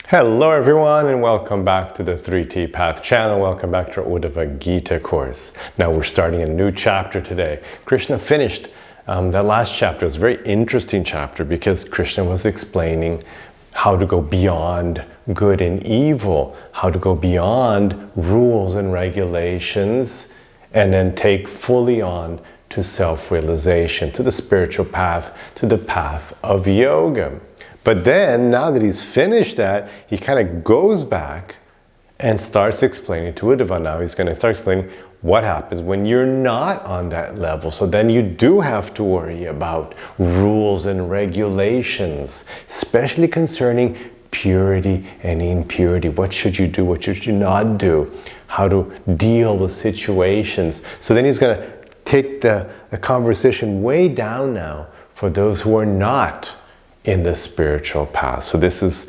Hello everyone and welcome back to the 3T Path channel. Welcome back to our Uddhava-gita course. Now we're starting a new chapter today. Krishna finished that last chapter. It was a very interesting chapter because Krishna was explaining how to go beyond good and evil, how to go beyond rules and regulations, and then take fully on to self-realization, to the spiritual path, to the path of yoga. But then, now that he's finished that, he kind of goes back and starts explaining to Uddhava. Now he's going to start explaining what happens when you're not on that level. So then you do have to worry about rules and regulations, especially concerning purity and impurity. What should you do? What should you not do? How to deal with situations. So then he's going to take the conversation way down now for those who are not in the spiritual path. So this is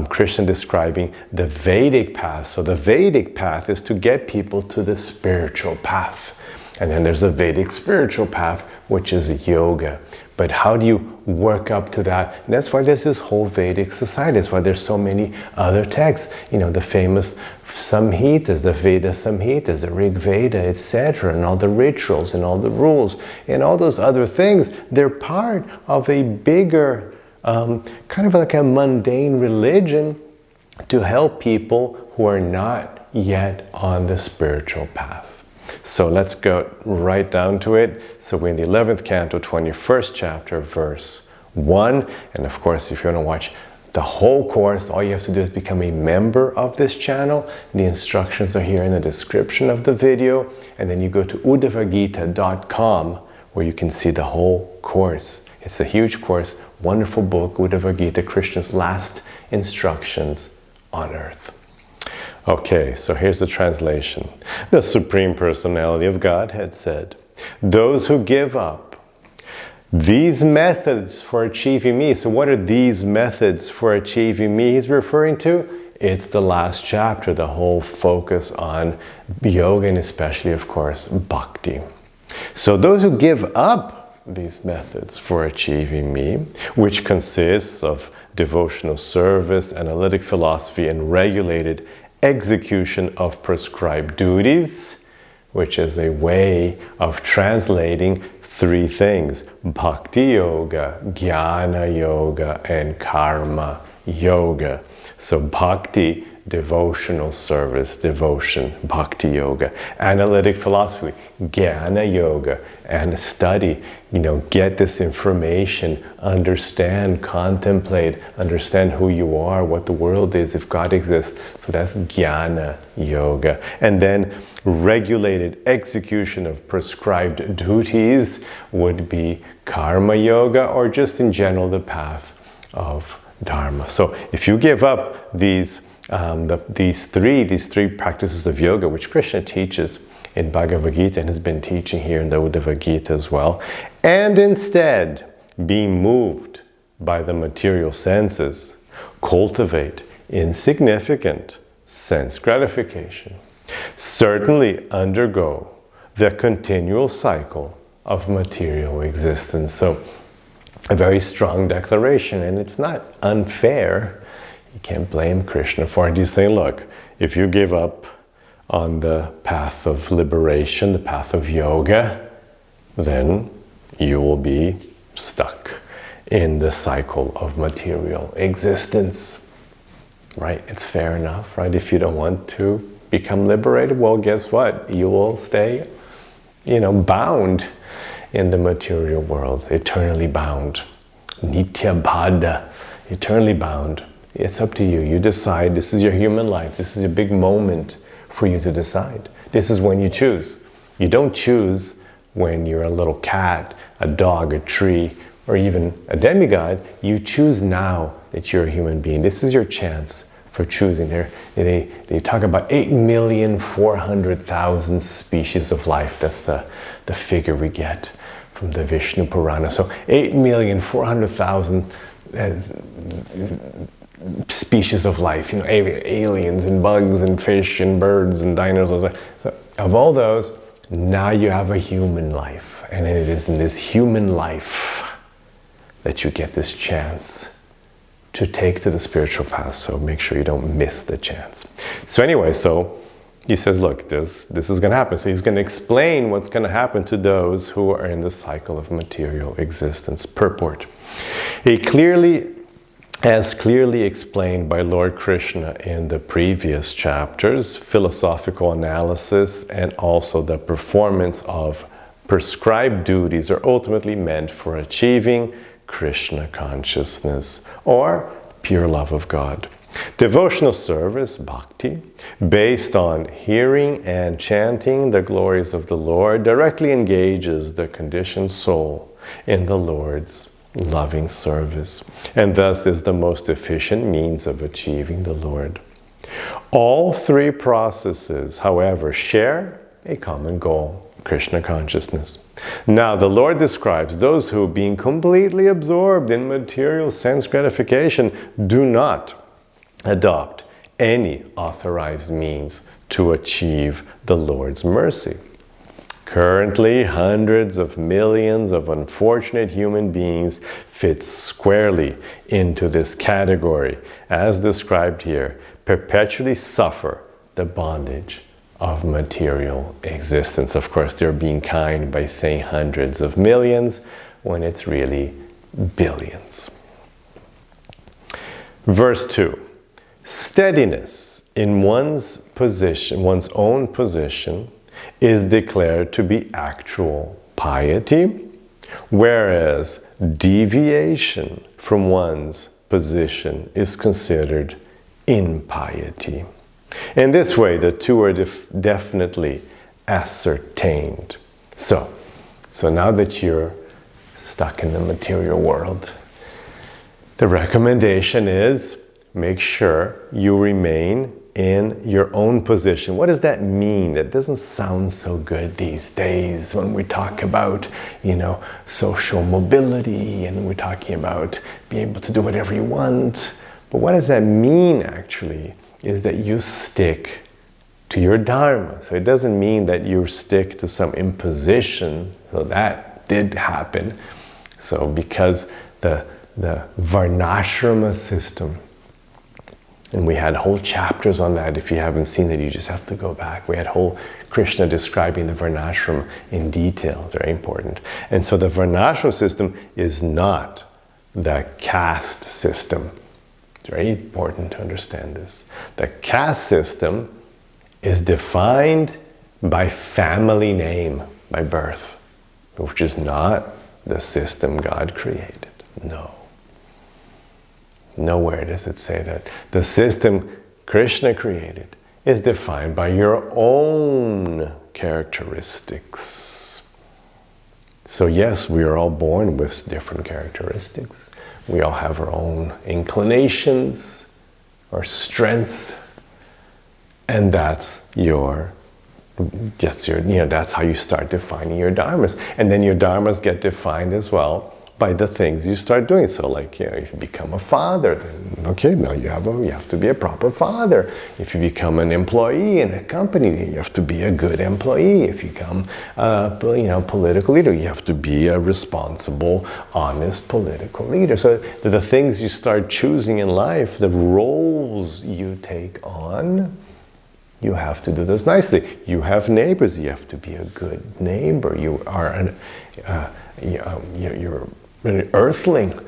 Krishna describing the Vedic path. So the Vedic path is to get people to the spiritual path. And then there's a Vedic spiritual path, which is yoga. But how do you work up to that? And that's why there's this whole Vedic society. That's why there's so many other texts. You know, the famous Samhitas, the Veda Samhitas, the Rig Veda, etc., and all the rituals and all the rules and all those other things. They're part of a bigger kind of like a mundane religion to help people who are not yet on the spiritual path. So let's go right down to it. So we're in the 11th canto, 21st chapter, verse 1. And of course, if you want to watch the whole course, all you have to do is become a member of this channel. The instructions are here in the description of the video. And then you go to Uddhava-gita.com where you can see the whole course. It's a huge course, wonderful book, Uddhava-gita, Krishna's last instructions on earth. Okay, so here's the translation. The Supreme Personality of Godhead said, "Those who give up these methods for achieving me." So what are these methods for achieving me he's referring to? It's the last chapter, the whole focus on yoga and especially, of course, bhakti. So those who give up these methods for achieving me, which consists of devotional service, analytic philosophy, and regulated execution of prescribed duties, which is a way of translating three things: bhakti yoga, jnana yoga, and karma yoga. So bhakti, devotional service, devotion, bhakti yoga. Analytic philosophy, jnana yoga, and study, get this information, understand, contemplate, understand who you are, what the world is, if God exists. So that's jnana yoga. And then regulated execution of prescribed duties would be karma yoga, or just in general the path of dharma. So if you give up these three practices of yoga, which Krishna teaches in Bhagavad-gita and has been teaching here in the Uddhava-gita as well, and instead being moved by the material senses, cultivate insignificant sense gratification, certainly undergo the continual cycle of material existence. So a very strong declaration, and it's not unfair. You can't blame Krishna for it. He's saying, look, if you give up on the path of liberation, the path of yoga, then you will be stuck in the cycle of material existence. Right? It's fair enough, right? If you don't want to become liberated, well, guess what? You will stay, bound in the material world, eternally bound. Nitya bhada, eternally bound. It's up to you. You decide. This is your human life. This is a big moment for you to decide. This is when you choose. You don't choose when you're a little cat, a dog, a tree, or even a demigod. You choose now that you're a human being. This is your chance for choosing. They talk about 8,400,000 species of life. That's the figure we get from the Vishnu Purana. So 8,400,000 species of life, aliens and bugs and fish and birds and dinosaurs. So of all those, now you have a human life. And it is in this human life that you get this chance to take to the spiritual path. So make sure you don't miss the chance. So anyway, so he says, look, this is going to happen. So he's going to explain what's going to happen to those who are in the cycle of material existence. Purport. As clearly explained by Lord Krishna in the previous chapters, philosophical analysis and also the performance of prescribed duties are ultimately meant for achieving Krishna consciousness or pure love of God. Devotional service, bhakti, based on hearing and chanting the glories of the Lord, directly engages the conditioned soul in the Lord's loving service, and thus is the most efficient means of achieving the Lord. All three processes, however, share a common goal: Krishna consciousness. Now, the Lord describes those who, being completely absorbed in material sense gratification, do not adopt any authorized means to achieve the Lord's mercy. Currently, hundreds of millions of unfortunate human beings fit squarely into this category, as described here, perpetually suffer the bondage of material existence. Of course, they're being kind by saying hundreds of millions when it's really billions. Verse 2. Steadiness in one's position, one's own position, is declared to be actual piety, whereas deviation from one's position is considered impiety. In this way, the two are definitely ascertained. So now that you're stuck in the material world, the recommendation is make sure you remain in your own position. What does that mean? It doesn't sound so good these days when we talk about, social mobility, and we're talking about being able to do whatever you want. But what does that mean actually is that you stick to your dharma. So it doesn't mean that you stick to some imposition. So that did happen. So because the varnashrama system, and we had whole chapters on that. If you haven't seen it, you just have to go back. We had whole Krishna describing the varnashram in detail, very important. And so the varnashram system is not the caste system. It's very important to understand this. The caste system is defined by family name, by birth, which is not the system God created. No. Nowhere does it say that. The system Krishna created is defined by your own characteristics. So yes, we are all born with different characteristics. We all have our own inclinations, our strengths, and that's how you start defining your dharmas. And then your dharmas get defined as well by the things you start doing. So like, if you become a father, then okay, now you have to be a proper father. If you become an employee in a company, you have to be a good employee. If you become a political leader, you have to be a responsible, honest political leader. So the things you start choosing in life, the roles you take on, you have to do this nicely. You have neighbors, you have to be a good neighbor. You are you're an earthling.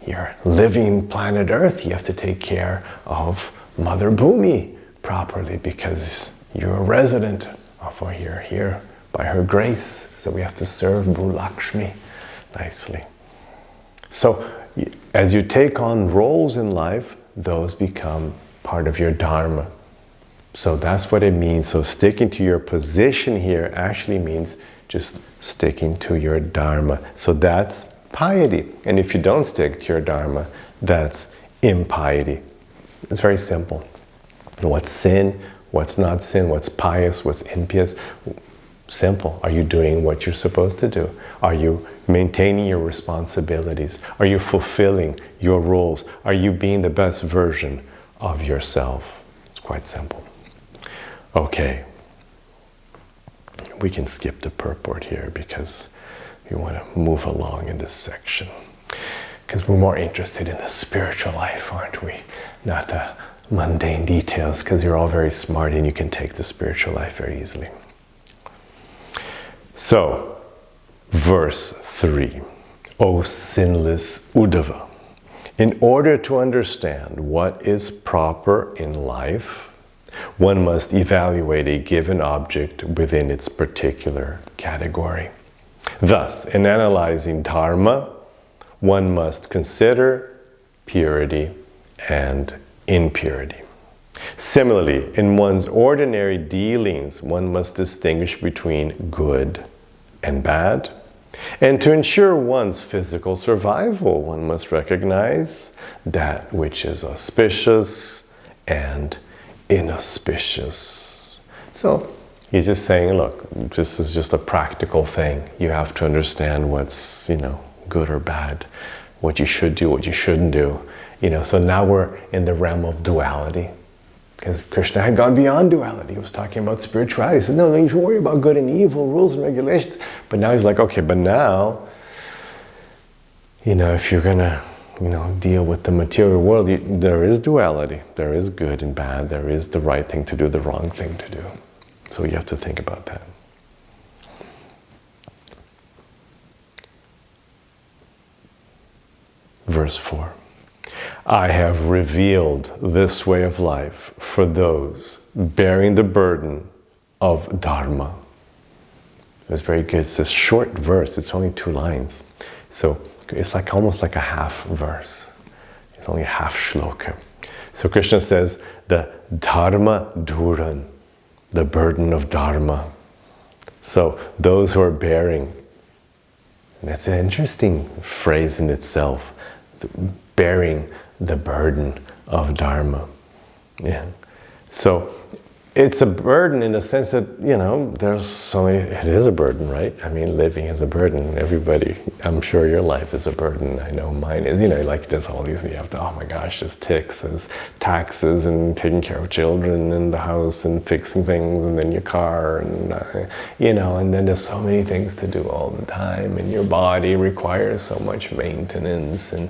You're living planet Earth. You have to take care of Mother Bhumi properly because you're a resident of her. You're here by her grace. So we have to serve Bhu Lakshmi nicely. So as you take on roles in life, those become part of your dharma. So that's what it means. So sticking to your position here actually means just sticking to your dharma. So that's piety. And if you don't stick to your dharma, that's impiety. It's very simple. What's sin? What's not sin? What's pious? What's impious? Simple. Are you doing what you're supposed to do? Are you maintaining your responsibilities? Are you fulfilling your roles? Are you being the best version of yourself? It's quite simple. Okay. We can skip the purport here because we want to move along in this section. Because we're more interested in the spiritual life, aren't we? Not the mundane details, because you're all very smart and you can take the spiritual life very easily. So, verse 3. O sinless Uddhava, in order to understand what is proper in life, one must evaluate a given object within its particular category. Thus, in analyzing dharma, one must consider purity and impurity. Similarly, in one's ordinary dealings, one must distinguish between good and bad. And to ensure one's physical survival, one must recognize that which is auspicious and inauspicious. So he's just saying, look, this is just a practical thing. You have to understand what's, good or bad, what you should do, what you shouldn't do. So now we're in the realm of duality. Because Krishna had gone beyond duality. He was talking about spirituality. He said, no, you should worry about good and evil, rules and regulations. But now he's like, okay, but now, if you're going to, deal with the material world, there is duality. There is good and bad. There is the right thing to do, the wrong thing to do. So you have to think about that. Verse 4. I have revealed this way of life for those bearing the burden of dharma. It's very good. It's a short verse. It's only 2 lines. So it's almost like a half verse. It's only a half shloka. So Krishna says, the dharma dhuran, the burden of dharma. So those who are bearing, and that's an interesting phrase in itself, bearing the burden of dharma. Yeah. So it's a burden in the sense that, there's so many, it is a burden, right? I mean, living is a burden. Everybody, I'm sure your life is a burden. I know mine is, there's all these, you have to, oh my gosh, there's taxes and taking care of children and the house and fixing things and then your car and, and then there's so many things to do all the time and your body requires so much maintenance and,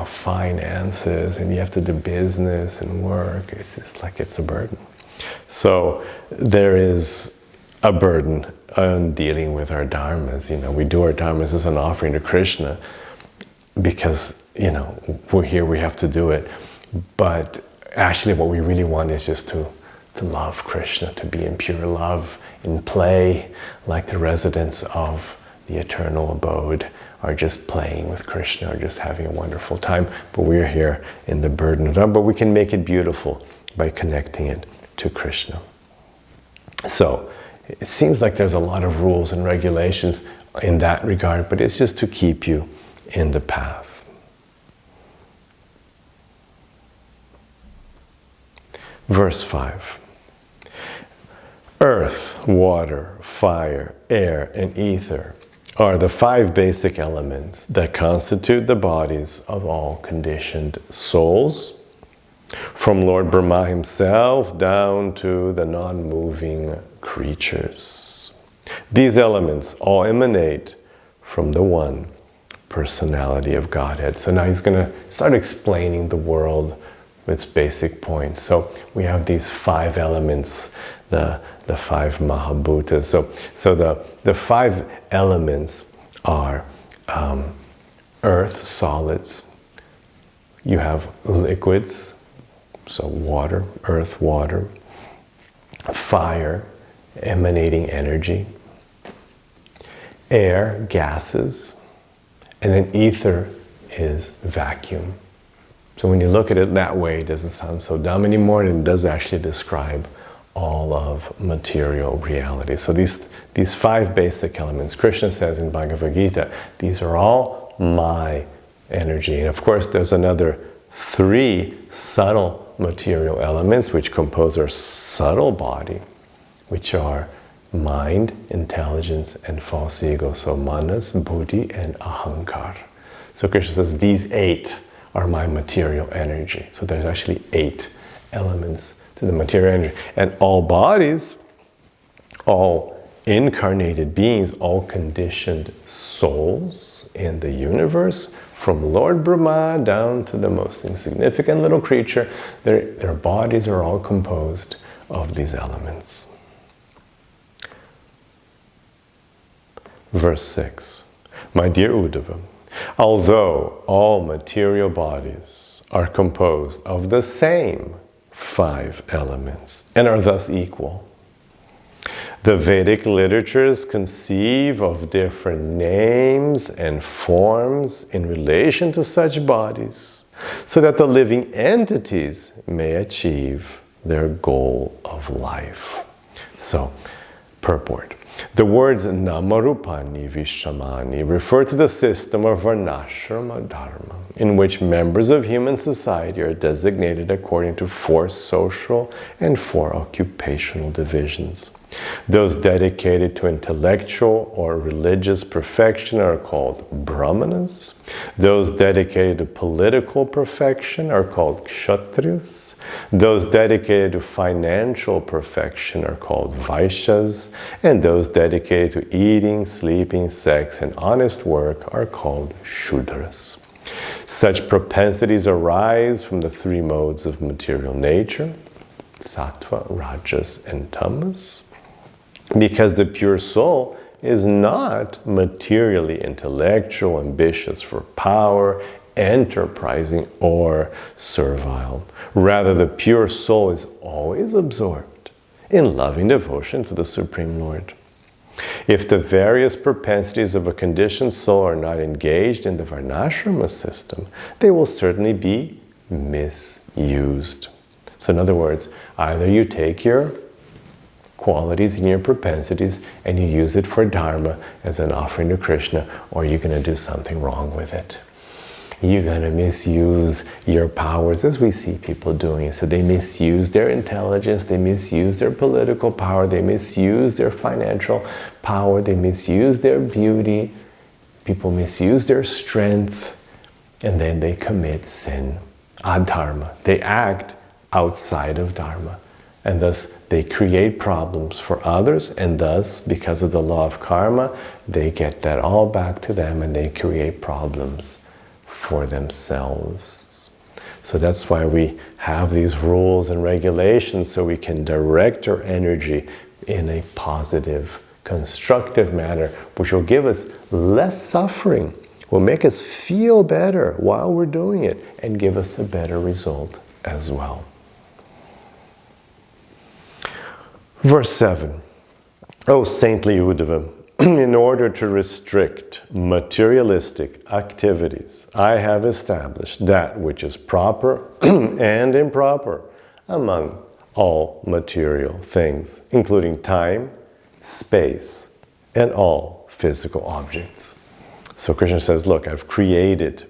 finances, and you have to do business and work. It's just like it's a burden. So there is a burden on dealing with our dharmas. We do our dharmas as an offering to Krishna because, we're here, we have to do it. But actually what we really want is just to love Krishna, to be in pure love, in play, like the residents of the eternal abode are just playing with Krishna, or just having a wonderful time. But we're here in the burden of dharma, but we can make it beautiful by connecting it to Krishna. So it seems like there's a lot of rules and regulations in that regard, but it's just to keep you in the path. Verse 5. Earth, water, fire, air, and ether are the 5 basic elements that constitute the bodies of all conditioned souls, from Lord Brahma himself down to the non-moving creatures. These elements all emanate from the one personality of Godhead. So now he's going to start explaining the world, its basic points. So we have these 5 elements, the 5 Mahabhutas. So the 5 elements are earth, solids. You have liquids, so water, earth, water. Fire, emanating energy. Air, gases. And then ether is vacuum. So when you look at it that way, it doesn't sound so dumb anymore, and it does actually describe all of material reality. So these 5 basic elements, Krishna says in Bhagavad-gita, these are all my energy. And of course, there's another 3 subtle material elements which compose our subtle body, which are mind, intelligence, and false ego. So manas, buddhi, and ahankar. So Krishna says these 8 are my material energy. So there's actually 8 elements to the material energy. And all bodies, all incarnated beings, all conditioned souls in the universe From Lord Brahma down to the most insignificant little creature, their bodies are all composed of these elements. Verse 6. My dear Uddhava, although all material bodies are composed of the same 5 elements and are thus equal, the Vedic literatures conceive of different names and forms in relation to such bodies, so that the living entities may achieve their goal of life. So, purport. The words Namarupani Vishamani refer to the system of Varnashrama Dharma, in which members of human society are designated according to 4 social and 4 occupational divisions. Those dedicated to intellectual or religious perfection are called Brahmanas. Those dedicated to political perfection are called Kshatriyas. Those dedicated to financial perfection are called Vaishyas. And those dedicated to eating, sleeping, sex, and honest work are called Shudras. Such propensities arise from the 3 modes of material nature, Sattva, Rajas, and Tamas. Because the pure soul is not materially intellectual, ambitious for power, enterprising, or servile. Rather, the pure soul is always absorbed in loving devotion to the Supreme Lord. If the various propensities of a conditioned soul are not engaged in the Varnashrama system, they will certainly be misused. So in other words, either you take your qualities and your propensities and you use it for Dharma as an offering to Krishna, or you're going to do something wrong with it. You're going to misuse your powers, as we see people doing. So they misuse their intelligence, they misuse their political power, they misuse their financial power, they misuse their beauty, people misuse their strength, and then they commit sin, adharma. They act outside of Dharma. And thus they create problems for others, and thus, because of the law of karma, they get that all back to them and they create problems for themselves. So that's why we have these rules and regulations, so we can direct our energy in a positive, constructive manner, which will give us less suffering, will make us feel better while we're doing it, and give us a better result as well. Verse 7. O saintly Uddhava, in order to restrict materialistic activities, I have established that which is proper and improper among all material things, including time, space, and all physical objects. So Krishna says, look, I've created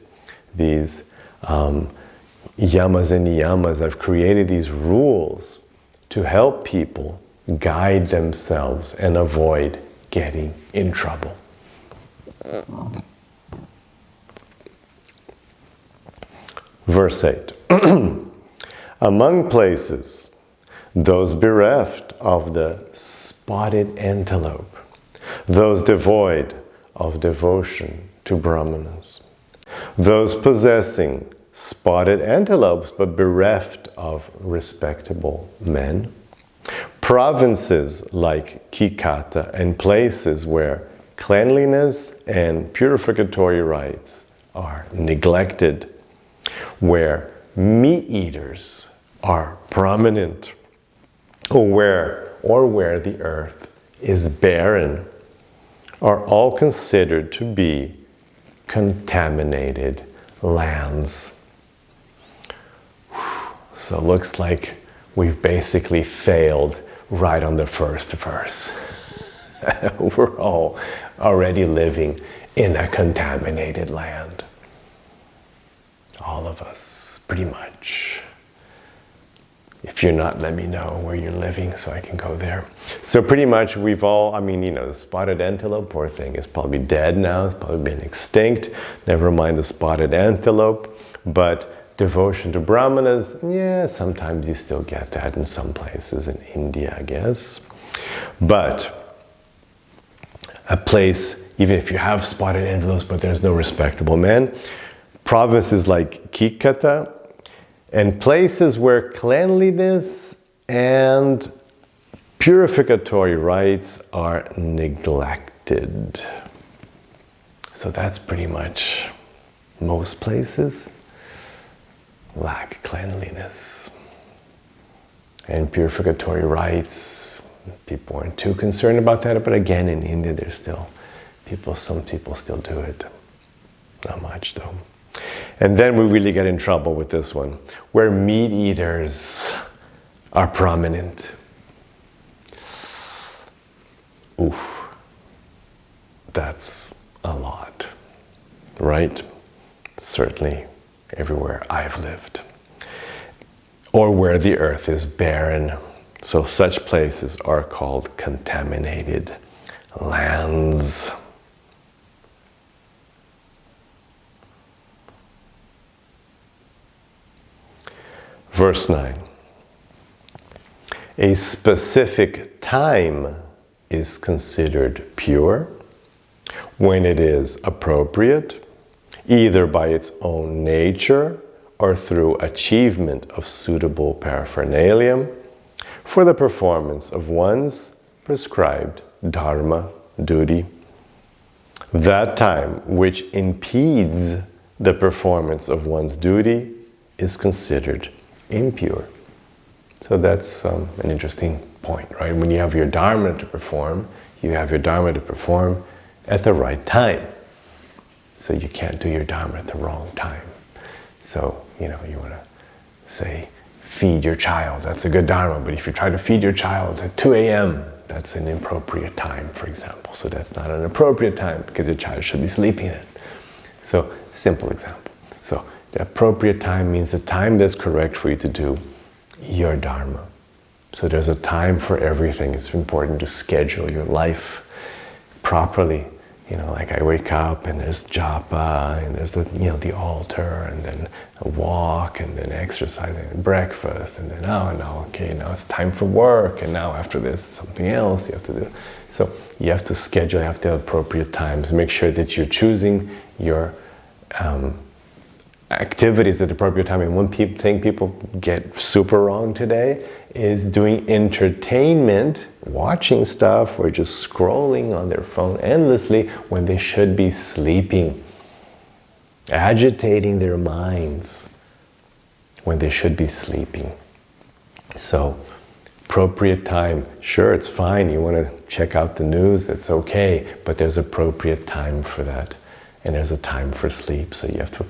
these yamas and niyamas, I've created these rules to help people guide themselves and avoid getting in trouble. Verse 8. Among places, those bereft of the spotted antelope, those devoid of devotion to Brahmanas, those possessing spotted antelopes but bereft of respectable men, provinces like Kikata, and places where cleanliness and purificatory rites are neglected, where meat eaters are prominent, or where the earth is barren, are all considered to be contaminated lands. So it looks like we've basically failed right on the first verse. We're all already living in a contaminated land. All of us, pretty much. If you're not, let me know where you're living so I can go there. So pretty much we've all, the spotted antelope, poor thing, is probably dead now. It's probably been extinct. Never mind the spotted antelope. But devotion to Brahmanas, yeah, sometimes you still get that in some places in India, I guess. But a place, even if you have spotted antelopes, but there's no respectable men, provinces like Kikata, and places where cleanliness and purificatory rites are neglected. So that's pretty much most places lack cleanliness and purificatory rites. People aren't too concerned about that, but again, in India, there's still some people still do it. Not much though. And then we really get in trouble with this one, where meat eaters are prominent. Oof, that's a lot, right? Certainly everywhere I've lived. Or where the earth is barren. So such places are called contaminated lands. Verse 9. A specific time is considered pure when it is appropriate, either by its own nature or through achievement of suitable paraphernalia for the performance of one's prescribed dharma, duty. That time which impedes the performance of one's duty is considered impure. So that's an interesting point, right? When you have your dharma to perform, you have your dharma to perform at the right time. So you can't do your dharma at the wrong time. So, you want to say, feed your child, that's a good dharma, but if you try to feed your child at 2 a.m., that's an inappropriate time, for example. So that's not an appropriate time because your child should be sleeping then. So, simple example. So, the appropriate time means the time that's correct for you to do your dharma. So there's a time for everything. It's important to schedule your life properly. Like I wake up and there's japa, and there's the altar, and then a walk, and then exercising, and breakfast, and then now it's time for work, and now after this something else you have to do. So you have to schedule, you have to have appropriate times. Make sure that you're choosing your activities at the appropriate time. And one thing people get super wrong today is doing entertainment, watching stuff, or just scrolling on their phone endlessly when they should be sleeping, agitating their minds when they should be sleeping. So, appropriate time, sure, it's fine, you want to check out the news, it's okay, but there's appropriate time for that, and there's a time for sleep, so you have to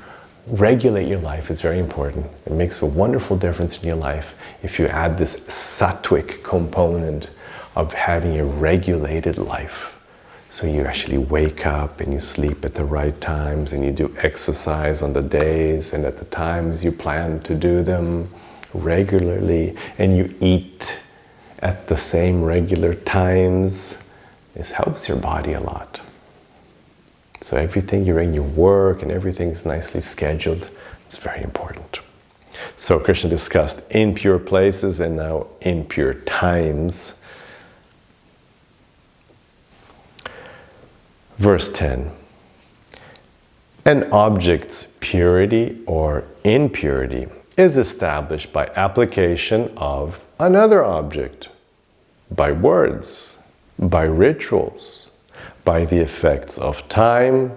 regulate your life. Is very important. It makes a wonderful difference in your life if you add this sattvic component of having a regulated life. So you actually wake up and you sleep at the right times, and you do exercise on the days and at the times you plan to do them regularly, and you eat at the same regular times. This helps your body a lot. So everything you're in, your work and everything is nicely scheduled. It's very important. So Krishna discussed impure places and now impure times. Verse 10. An object's purity or impurity is established by application of another object, by words, by rituals, by the effects of time,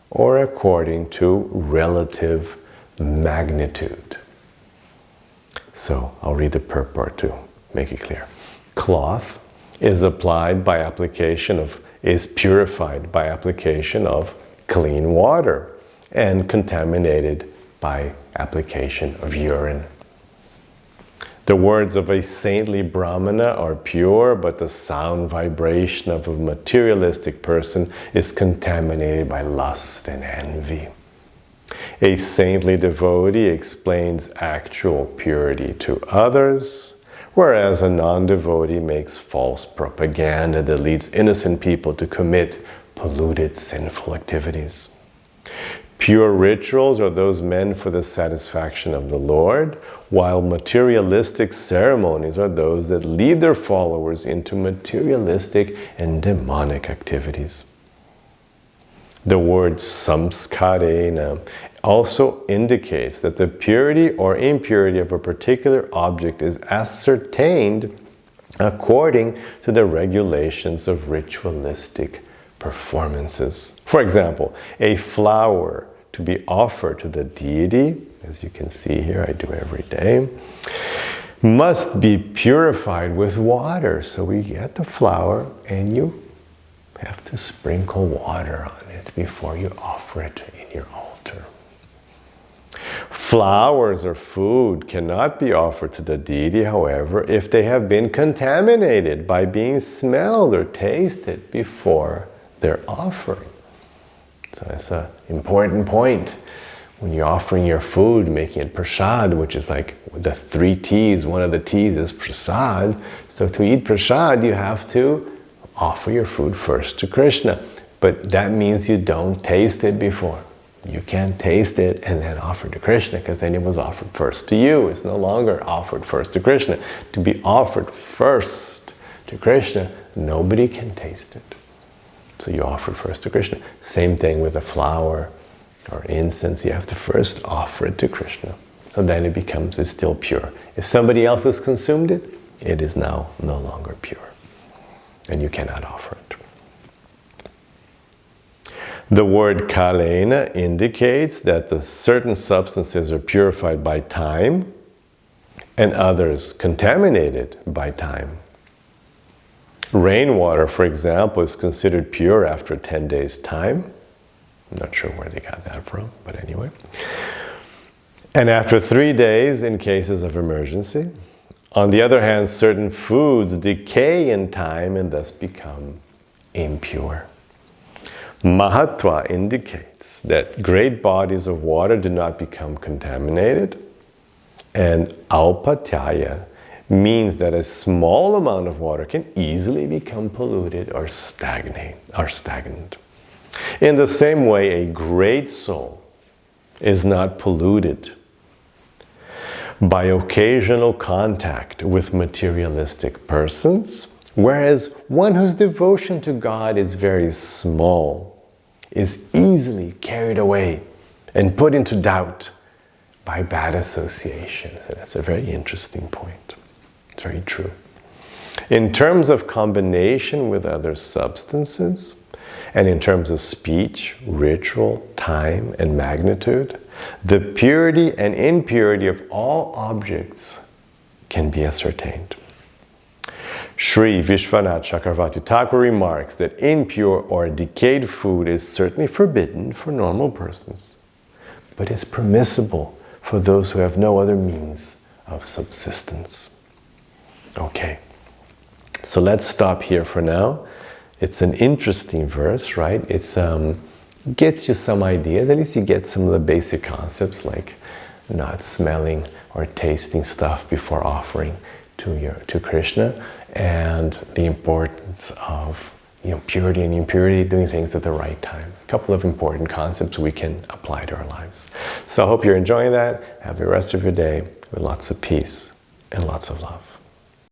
or according to relative magnitude. So I'll read the purport to make it clear. Cloth is applied by application of, is purified by application of clean water and contaminated by application of urine. The words of a saintly brahmana are pure, but the sound vibration of a materialistic person is contaminated by lust and envy. A saintly devotee explains actual purity to others, whereas a non-devotee makes false propaganda that leads innocent people to commit polluted, sinful activities. Pure rituals are those meant for the satisfaction of the Lord, while materialistic ceremonies are those that lead their followers into materialistic and demonic activities. The word samskarena also indicates that the purity or impurity of a particular object is ascertained according to the regulations of ritualistic performances. For example, a flower to be offered to the deity, as you can see here, I do every day, must be purified with water. So we get the flower and you have to sprinkle water on it before you offer it in your altar. Flowers or food cannot be offered to the deity, however, if they have been contaminated by being smelled or tasted before their offering. So that's an important point. When you're offering your food, making it prasad, which is like the 3 T's, one of the T's is prasad. So to eat prasad, you have to offer your food first to Krishna. But that means you don't taste it before. You can't taste it and then offer to Krishna, because then it was offered first to you. It's no longer offered first to Krishna. To be offered first to Krishna, nobody can taste it. So you offer first to Krishna. Same thing with a flower or incense. You have to first offer it to Krishna. So then it's still pure. If somebody else has consumed it, it is now no longer pure. And you cannot offer it. The word kalena indicates that the certain substances are purified by time and others contaminated by time. Rainwater, for example, is considered pure after 10 days' time. I'm not sure where they got that from, but anyway. And after 3 days in cases of emergency. On the other hand, certain foods decay in time and thus become impure. Mahatva indicates that great bodies of water do not become contaminated, and alpatyaya means that a small amount of water can easily become polluted or stagnant. In the same way, a great soul is not polluted by occasional contact with materialistic persons, whereas one whose devotion to God is very small is easily carried away and put into doubt by bad associations. And that's a very interesting point. It's very true. In terms of combination with other substances, and in terms of speech, ritual, time, and magnitude, the purity and impurity of all objects can be ascertained. Sri Vishwanath Chakravarti Thakur remarks that impure or decayed food is certainly forbidden for normal persons, but is permissible for those who have no other means of subsistence. Okay, so let's stop here for now. It's an interesting verse, right? It's gets you some ideas. At least you get some of the basic concepts, like not smelling or tasting stuff before offering to Krishna, and the importance of purity and impurity, doing things at the right time. A couple of important concepts we can apply to our lives. So I hope you're enjoying that. Have the rest of your day with lots of peace and lots of love.